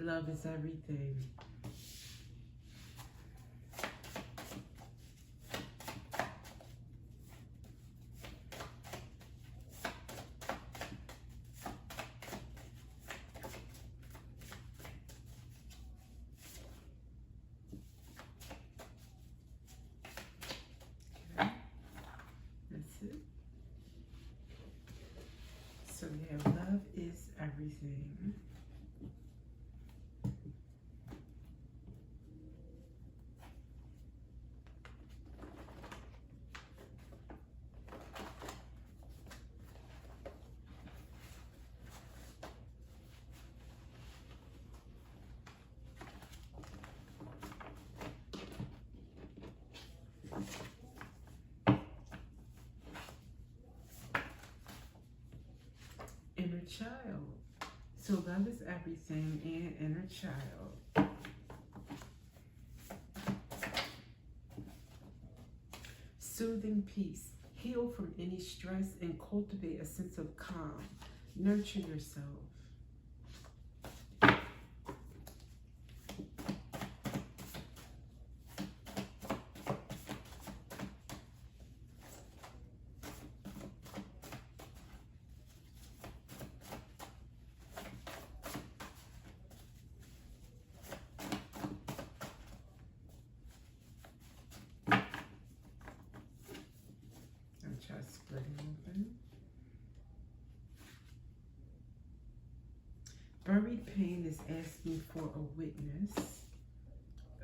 Love is everything. Okay. That's it. So we have love is everything. Inner child. So love is everything and inner child. Soothing peace. Heal from any stress and cultivate a sense of calm. Nurture yourself. Try splitting open. Buried pain is asking for a witness.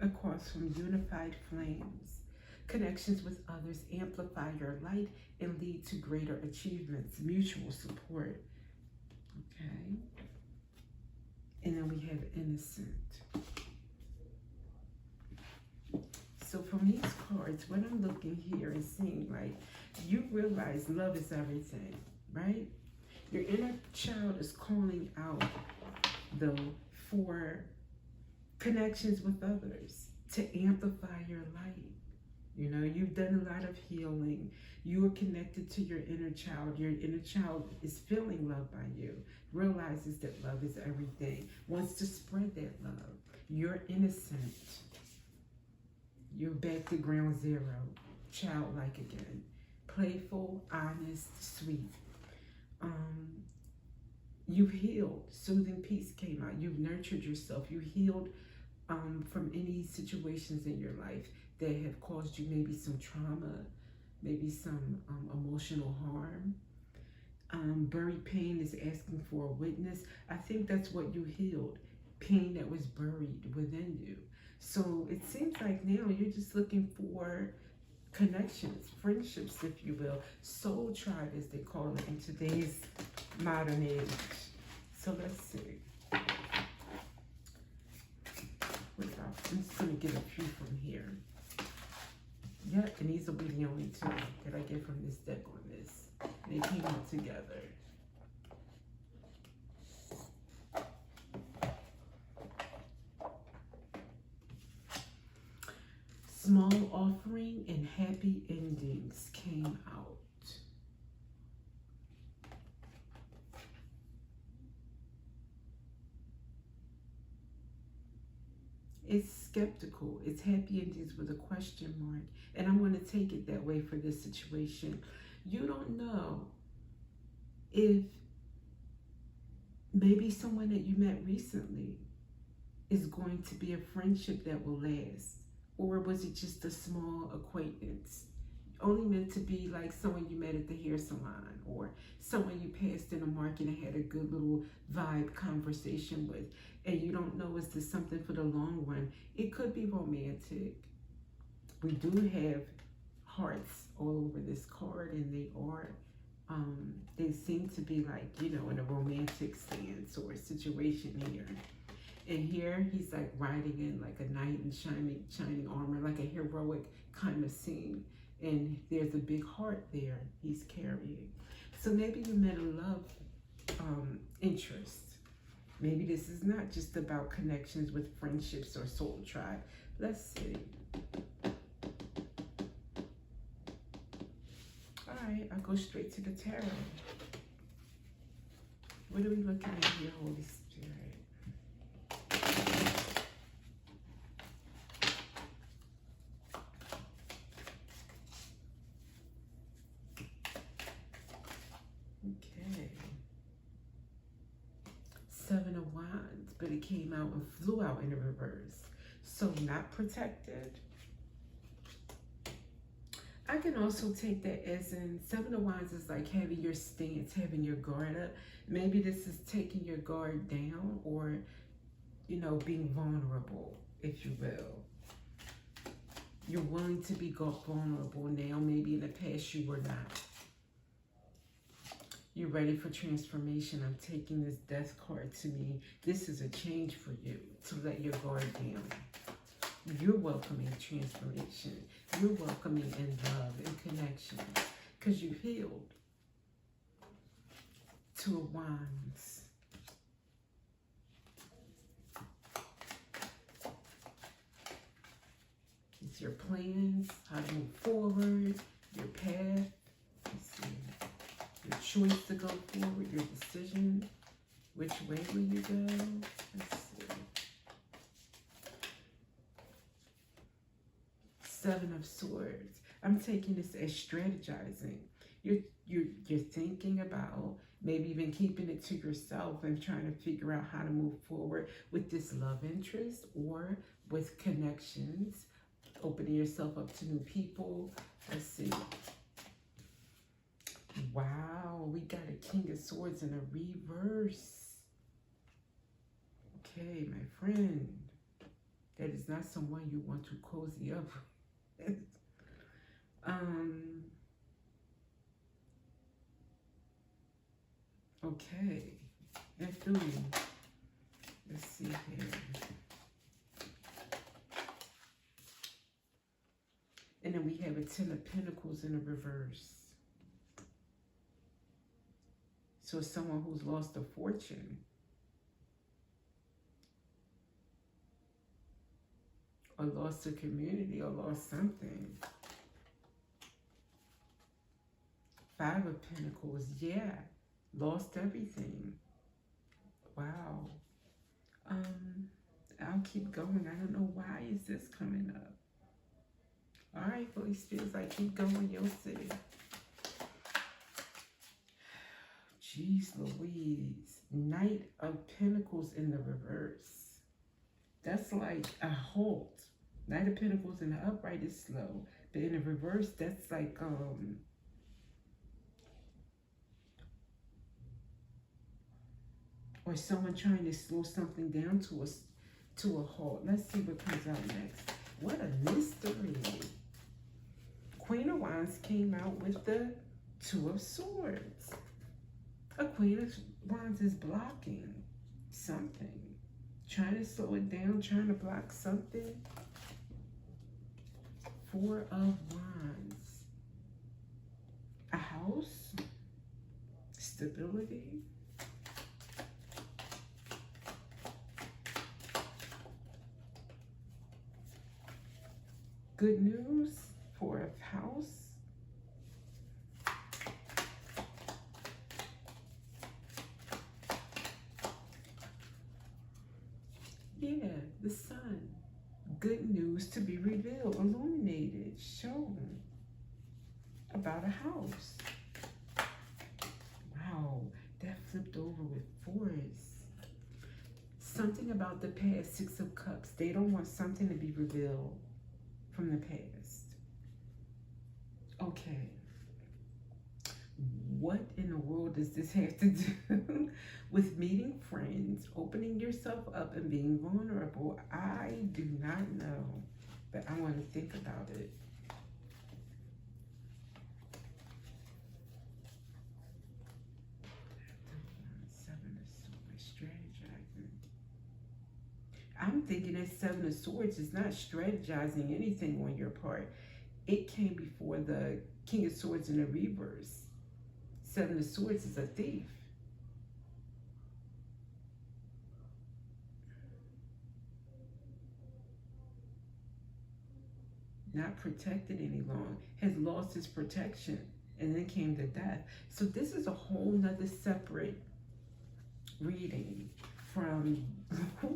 Across from unified flames. Connections with others amplify your light and lead to greater achievements. Mutual support. Okay. And then we have innocent. So from these cards, what I'm looking here and seeing, like, you realize love is everything, right? Your inner child is calling out, though, for connections with others to amplify your light. You know, you've done a lot of healing. You are connected to your inner child. Your inner child is feeling loved by you, realizes that love is everything, wants to spread that love. You're innocent. You're back to ground zero, childlike again. Playful, honest, sweet. You've healed. Soothing peace came out. You've nurtured yourself. You healed from any situations in your life that have caused you maybe some trauma, maybe some emotional harm. Buried pain is asking for a witness. I think that's what you healed. Pain that was buried within you. So it seems like now you're just looking for connections, friendships, if you will. Soul tribe, as they call it in today's modern age. So let's see. I'm just going to get a few from here. Yeah, and these will be the only two that I get from this deck on this. They came out together. Small offering and happy endings came out. It's skeptical. It's happy endings with a question mark. And I'm going to take it that way for this situation. You don't know if maybe someone that you met recently is going to be a friendship that will last. Or was it just a small acquaintance? Only meant to be like someone you met at the hair salon or someone you passed in the market and had a good little vibe conversation with. And you don't know, is this something for the long run? It could be romantic. We do have hearts all over this card, and they seem to be like, you know, in a romantic stance or a situation here. And here he's like riding in like a knight in shining armor, like a heroic kind of scene. And there's a big heart there he's carrying. So maybe you met a love interest. Maybe this is not just about connections with friendships or soul tribe. Let's see. All right, I'll go straight to the tarot. What are we looking at here, Holy Spirit? Okay. Seven of Wands, but it came out and flew out in the reverse. So not protected. I can also take that as in Seven of Wands is like having your stance, having your guard up. Maybe this is taking your guard down, or, you know, being vulnerable, if you will. You're willing to be vulnerable now. Maybe in the past you were not. You're ready for transformation. I'm taking this Death card to me. This is a change for you, to let your guard down. You're welcoming transformation. You're welcoming in love and connection, because you've healed. Two of Wands. It's your plans, how to move forward, your path. Let's see. Your choice to go forward, your decision. Which way will you go? Let's see. Seven of Swords. I'm taking this as strategizing. You're thinking about maybe even keeping it to yourself and trying to figure out how to move forward with this love interest or with connections, opening yourself up to new people. Let's see. Wow, we got a King of Swords in a reverse. Okay, my friend, that is not someone you want to cozy up with. Okay, that feeling. Let's see here. And then we have a Ten of Pentacles in a reverse. So it's someone who's lost a fortune. Or lost a community, or lost something. Five of Pentacles, yeah. Lost everything. Wow. I'll keep going. I don't know why is this coming up. All right, Holy Spirit's like, keep going, you'll see. Jeez Louise. Knight of Pentacles in the reverse. That's like a halt. Knight of Pentacles in the upright is slow. But in the reverse, that's like, or someone trying to slow something down to a halt. Let's see what comes out next. What a mystery. Queen of Wands came out with the Two of Swords. A Queen of Wands is blocking something. Trying to slow it down, trying to block something. Four of Wands. A house. Stability. Good news. Four of House. Yeah, the sun. Good news to be revealed, illuminated, shown about a house. Wow, that flipped over with fours. Something about the past, Six of Cups. They don't want something to be revealed from the past. Okay. What in the world does this have to do with meeting friends, opening yourself up, and being vulnerable? I do not know, but I want to think about it. Seven of Swords, strategizing. I'm thinking that Seven of Swords is not strategizing anything on your part. It came before the King of Swords in the reverse. Seven of Swords is a thief. Not protected any longer. Has lost his protection. And then came the death. So this is a whole nother separate reading from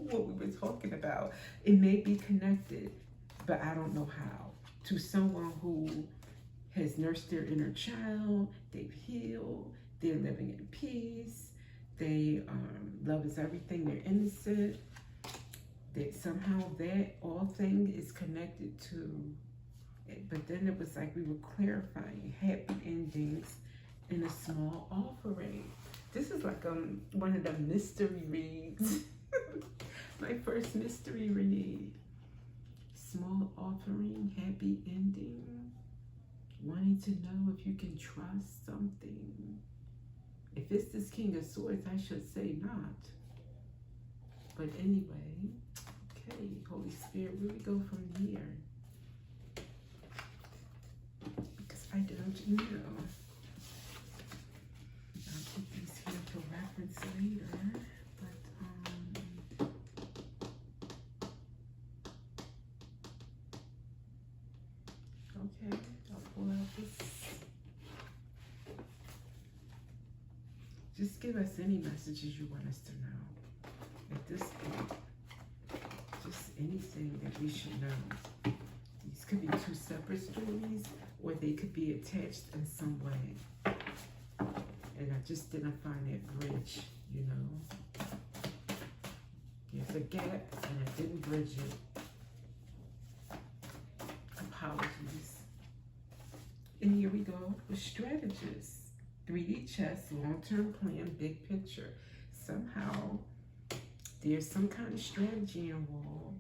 what we were talking about. It may be connected, but I don't know how. To someone who has nursed their inner child, they've healed, They're living in peace. They love is everything. They're innocent. That somehow that all thing is connected to it. But then it was like we were clarifying happy endings in a small offering. This is like one of the mystery reads. My first mystery read. Small offering, happy ending. Wanting to know if you can trust something. If it's this King of Swords, I should say not. But anyway, okay, Holy Spirit, where we go from here? Because I don't know. I'll keep these here for reference later. But okay, I'll pull out this. Just give us any messages you want us to know at this point. Just anything that we should know. These could be two separate stories, or they could be attached in some way. And I just didn't find that bridge, you know. There's a gap, and I didn't bridge it. Apologies. And here we go with strategists. 3D chess, long-term plan, big picture. Somehow, there's some kind of strategy involved.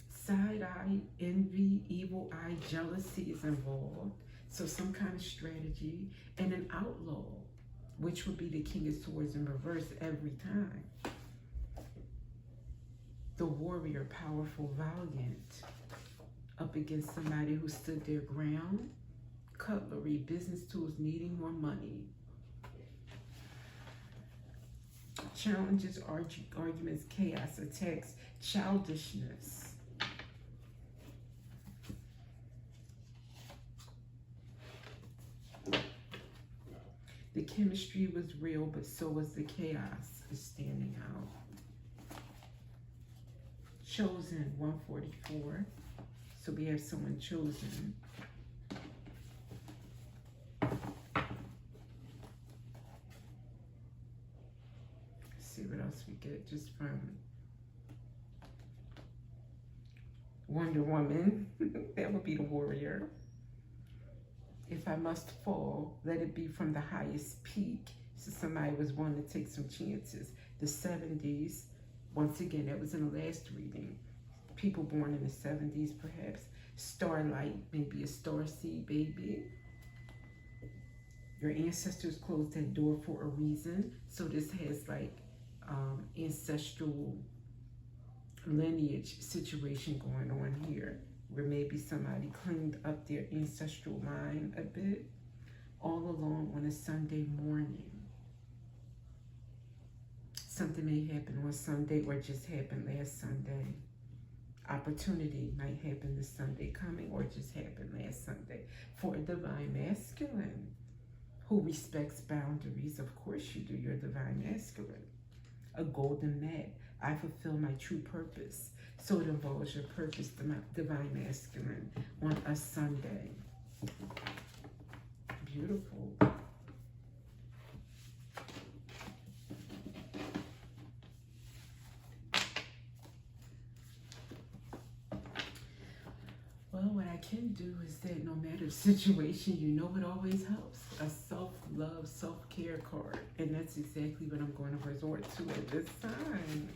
Side-eye, envy, evil eye, jealousy is involved. So some kind of strategy. And an outlaw, which would be the King of Swords in reverse every time. The warrior, powerful, valiant, up against somebody who stood their ground. Cutlery, business tools, needing more money. Challenges, arguments, chaos, attacks, childishness. The chemistry was real, but so was the chaos is standing out. Chosen, 144. So we have someone chosen. See what else we get just from Wonder Woman. That would be the warrior. If I must fall, let it be from the highest peak. So somebody was wanting to take some chances. The 70s, once again, that was in the last reading. People born in the 70s, perhaps. Starlight, maybe a starseed baby. Your ancestors closed that door for a reason. So this has like ancestral lineage situation going on here, where maybe somebody cleaned up their ancestral line a bit, all along on a Sunday morning. Something may happen on Sunday or just happened last Sunday. Opportunity might happen this Sunday coming or just happened last Sunday. For a divine masculine who respects boundaries, of course you do, you're divine masculine. A golden mat, I fulfill my true purpose. So it involves your purpose, the divine masculine, on a Sunday. Beautiful. Well, what I can do is that no matter the situation, you know what always helps? A self-love, self-care card. And that's exactly what I'm going to resort to at this time.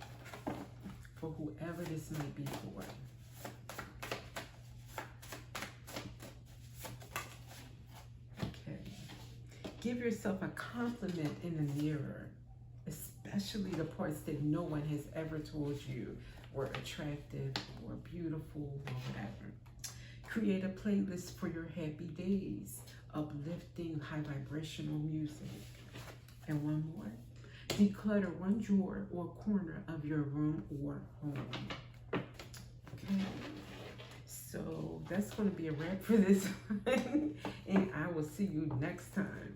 For whoever this might be for. Okay. Give yourself a compliment in the mirror, especially the parts that no one has ever told you were attractive or beautiful or whatever. Create a playlist for your happy days, uplifting, high vibrational music. And one more. Declutter one drawer or corner of your room or home. Okay, so that's going to be a wrap for this one. And I will see you next time.